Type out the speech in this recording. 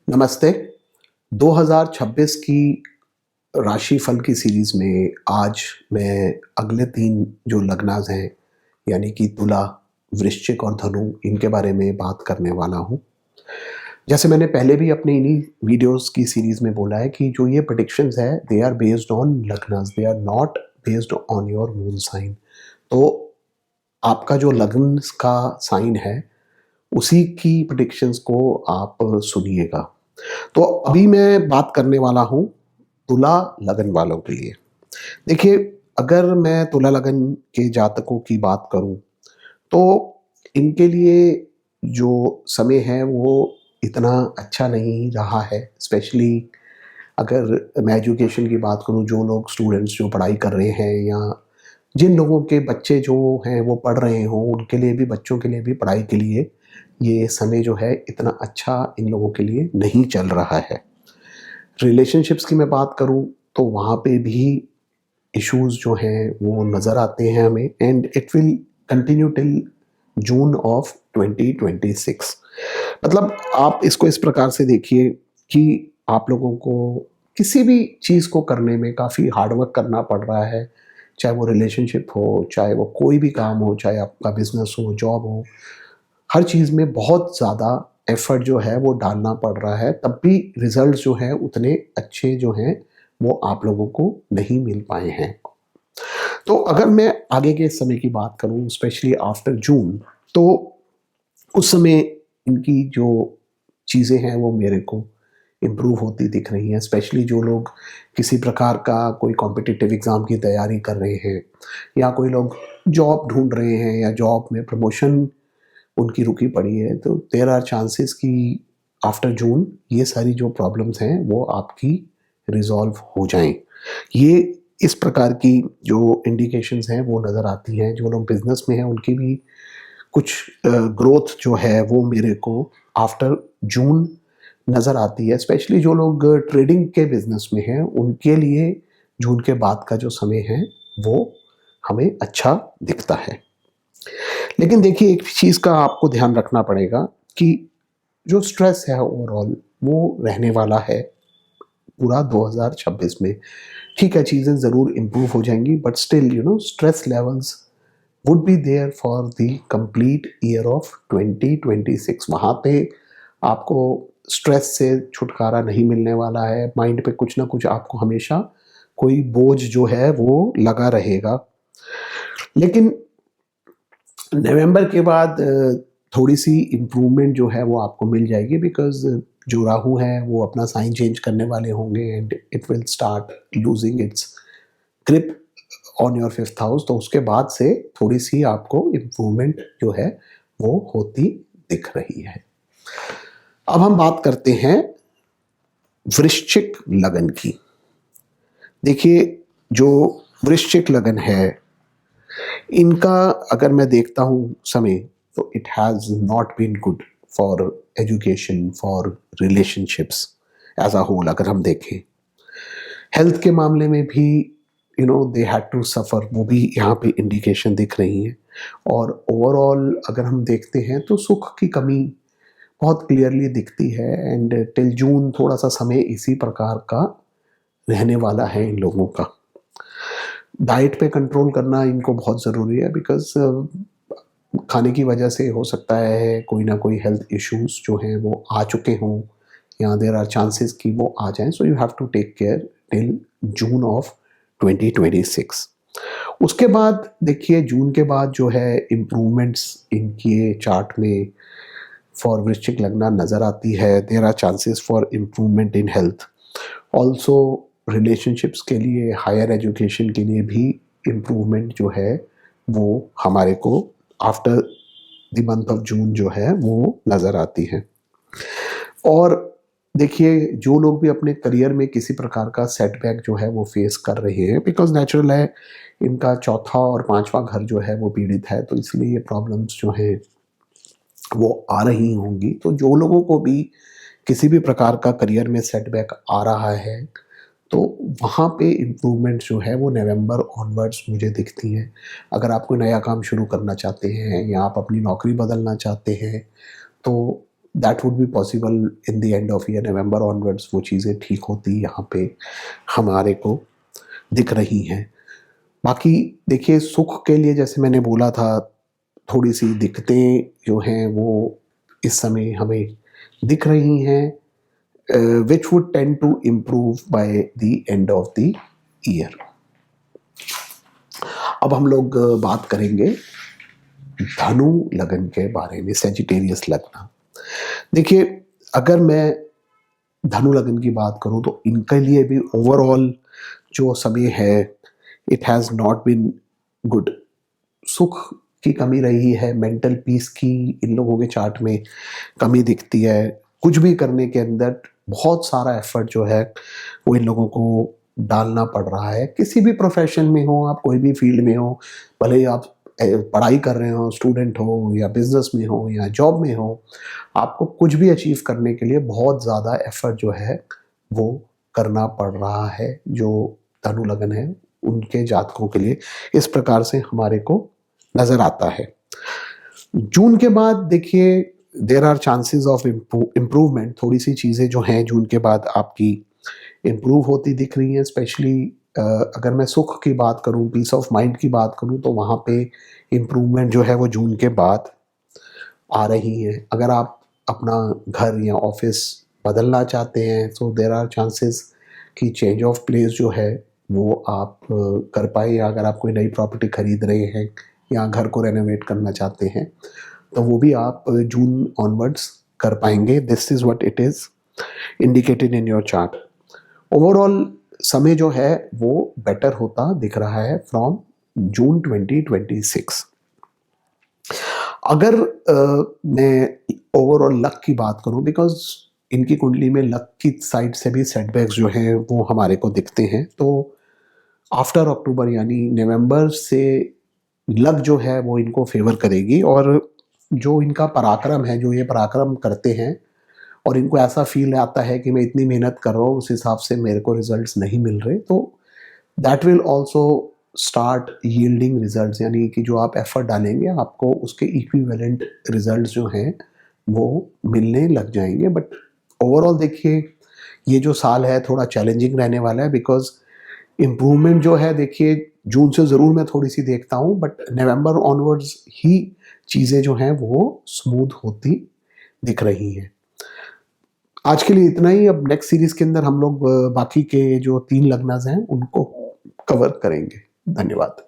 नमस्ते। 2026 की राशिफल की सीरीज़ में आज मैं अगले 3 जो लग्नाज़ हैं, यानी कि तुला, वृश्चिक और धनु, इनके बारे में बात करने वाला हूँ। जैसे मैंने पहले भी अपने इन्हीं वीडियोज़ की सीरीज़ में बोला है कि जो ये प्रेडिक्शंस है, दे आर बेस्ड ऑन लग्नाज़, they are not based on your moon sign. तो आपका जो लग्न का साइन है, उसी की प्रेडिक्शंस को आप सुनिएगा। तो अभी मैं बात करने वाला हूँ तुला लगन वालों के लिए। देखिए, अगर मैं तुला लगन के जातकों की बात करूँ, तो इनके लिए जो समय है वो इतना अच्छा नहीं रहा है। स्पेशली अगर मैं एजुकेशन की बात करूँ, जो लोग स्टूडेंट्स जो पढ़ाई कर रहे हैं या जिन लोगों के बच्चे जो हैं वो पढ़ रहे हों, उनके लिए भी, बच्चों के लिए भी पढ़ाई के लिए ये समय जो है इतना अच्छा इन लोगों के लिए नहीं चल रहा है। रिलेशनशिप्स की मैं बात करूँ, तो वहाँ पे भी इश्यूज़ जो हैं वो नज़र आते हैं हमें, and it will continue till June of 2026। मतलब आप इसको इस प्रकार से देखिए कि आप लोगों को किसी भी चीज़ को करने में काफ़ी हार्ड वर्क करना पड़ रहा है। चाहे वो रिलेशनशिप हो, चाहे वो कोई भी काम हो, चाहे आपका बिज़नेस हो, जॉब हो, हर चीज़ में बहुत ज़्यादा एफ़र्ट जो है वो डालना पड़ रहा है, तब भी रिज़ल्ट्स जो हैं उतने अच्छे जो हैं वो आप लोगों को नहीं मिल पाए हैं। तो अगर मैं आगे के समय की बात करूँ, स्पेशली आफ्टर जून, तो उस समय इनकी जो चीज़ें हैं वो मेरे को इम्प्रूव होती दिख रही हैं। स्पेशली जो लोग किसी प्रकार का कोई कॉम्पिटिटिव एग्ज़ाम की तैयारी कर रहे हैं, या कोई लोग जॉब ढूँढ रहे हैं, या जॉब में प्रमोशन उनकी रुकी पड़ी है, तो देयर आर चांसेस कि आफ्टर जून ये सारी जो प्रॉब्लम्स हैं वो आपकी रिज़ॉल्व हो जाएँ। ये इस प्रकार की जो इंडिकेशंस हैं वो नज़र आती हैं। जो लोग बिज़नेस में हैं उनकी भी कुछ ग्रोथ जो है वो मेरे को आफ्टर जून नज़र आती है। स्पेशली जो लोग ट्रेडिंग के बिज़नेस में हैं, उनके लिए जून के बाद का जो समय है वो हमें अच्छा दिखता है। लेकिन देखिए, एक चीज़ का आपको ध्यान रखना पड़ेगा कि जो स्ट्रेस है ओवरऑल वो रहने वाला है पूरा 2026 में। ठीक है, चीज़ें ज़रूर इम्प्रूव हो जाएँगी, but still stress levels would be there for the complete year of 2026। वहाँ पे आपको स्ट्रेस से छुटकारा नहीं मिलने वाला है। माइंड पे कुछ ना कुछ आपको हमेशा कोई बोझ जो है वो लगा रहेगा। लेकिन नवंबर के बाद थोड़ी-सी इम्प्रूवमेंट जो है वो आपको मिल जाएगी, बिकॉज़ जो राहु है वो अपना साइन चेंज करने वाले होंगे, and it will start losing its grip on your 5th house. तो उसके बाद से थोड़ी-सी आपको इम्प्रूवमेंट जो है वो होती दिख रही है। अब हम बात करते हैं वृश्चिक लगन की। देखिए, जो वृश्चिक लगन है, इनका अगर मैं देखता हूँ समय, तो it has not been good for education, for relationships as a whole. अगर हम देखें हेल्थ के मामले में भी दे हैड टू सफ़र, वो भी यहाँ पे इंडिकेशन दिख रही हैं। और ओवरऑल अगर हम देखते हैं तो सुख की कमी बहुत क्लियरली दिखती है, एंड टिल जून थोड़ा सा समय इसी प्रकार का रहने वाला है इन लोगों का। डाइट पे कंट्रोल करना इनको बहुत ज़रूरी है, बिकॉज़ खाने की वजह से हो सकता है कोई ना कोई हेल्थ इश्यूज़ जो हैं वो आ चुके हों, या देयर आर चांसेस कि वो आ जाएँ। So you have to take care till June of 2026। उसके बाद देखिए, जून के बाद जो है इम्प्रूवमेंट्स इनके चार्ट में फॉर वृश्चिक लगना नज़र आती है। There are chances for improvement in health, also relationships के लिए, हायर एजुकेशन के लिए भी इम्प्रूवमेंट जो है वो हमारे को after the month of June जो है वो नज़र आती है। और देखिए, जो लोग भी अपने करियर में किसी प्रकार का सेटबैक जो है वो फेस कर रहे हैं, बिकॉज नेचुरल है, इनका चौथा और पांचवा घर जो है वो पीड़ित है, तो इसलिए ये प्रॉब्लम्स जो है वो आ रही होंगी। तो जो लोगों को भी किसी भी प्रकार का करियर में सेटबैक आ रहा है, तो वहाँ पे इम्प्रूवमेंट जो है वो नवंबर ऑनवर्ड्स मुझे दिखती हैं। अगर आप कोई नया काम शुरू करना चाहते हैं, या आप अपनी नौकरी बदलना चाहते हैं, तो that would be possible in the end of year, November onwards वो चीज़ें ठीक होती यहाँ पे हमारे को दिख रही हैं। बाकी देखिए सुख के लिए जैसे मैंने बोला था, थोड़ी सी दिक्कतें जो हैं वो इस समय हमें दिख रही हैं, which would tend to improve by the end of the year. अब हम लोग बात करेंगे धनु लगन के बारे में, सेजिटेरियस लगन। देखिए अगर मैं धनु लगन की बात करूं तो इनके लिए भी ओवरऑल जो समय है it has not been good. सुख की कमी रही है, मेंटल पीस की इन लोगों के चार्ट में कमी दिखती है। कुछ भी करने के अंदर बहुत सारा एफर्ट जो है वो इन लोगों को डालना पड़ रहा है। किसी भी प्रोफेशन में हो, आप कोई भी फील्ड में हो, भले ही आप पढ़ाई कर रहे हो, स्टूडेंट हो या बिजनेस में हो या जॉब में हो, आपको कुछ भी अचीव करने के लिए बहुत ज़्यादा एफर्ट जो है वो करना पड़ रहा है। जो धनु लगन है उनके जातकों के लिए इस प्रकार से हमारे को नज़र आता है। जून के बाद देखिए there are chances of improvement. थोड़ी सी चीज़ें जो हैं जून के बाद आपकी इम्प्रूव होती दिख रही हैं। स्पेशली अगर मैं सुख की बात करूं, पीस ऑफ माइंड की बात करूं, तो वहाँ पे इम्प्रूवमेंट जो है वो जून के बाद आ रही है। अगर आप अपना घर या ऑफिस बदलना चाहते हैं तो देर आर चांसेस कि चेंज ऑफ प्लेस जो है वो आप कर पाए, या अगर आप कोई नई प्रॉपर्टी खरीद रहे हैं या घर को रेनोवेट करना चाहते हैं तो वो भी आप जून ऑनवर्ड्स कर पाएंगे। This is what it is indicated in your chart. Overall समय जो है वो बेटर होता दिख रहा है फ्रॉम जून 2026। अगर मैं ओवरऑल लक की बात करूं, बिकॉज इनकी कुंडली में लक की साइड से भी सेटबैक्स जो हैं वो हमारे को दिखते हैं, तो आफ्टर अक्टूबर यानी नवंबर से लक जो है वो इनको फेवर करेगी। और जो इनका पराक्रम है, जो ये पराक्रम करते हैं और इनको ऐसा फील आता है कि मैं इतनी मेहनत कर रहा हूँ उस हिसाब से मेरे को रिजल्ट्स नहीं मिल रहे, तो that will also start yielding results. यानी कि जो आप एफर्ट डालेंगे आपको उसके इक्विवेलेंट रिजल्ट्स जो हैं वो मिलने लग जाएंगे। बट ओवरऑल देखिए ये जो साल है थोड़ा चैलेंजिंग रहने वाला है, बिकॉज इम्प्रूवमेंट जो है देखिए जून से ज़रूर मैं थोड़ी सी देखता हूँ, बट नवंबर ऑनवर्ड्स ही चीज़ें जो हैं वो स्मूथ होती दिख रही हैं। आज के लिए इतना ही। अब नेक्स्ट सीरीज के अंदर हम लोग बाकी के जो 3 लग्नस हैं उनको कवर करेंगे। धन्यवाद।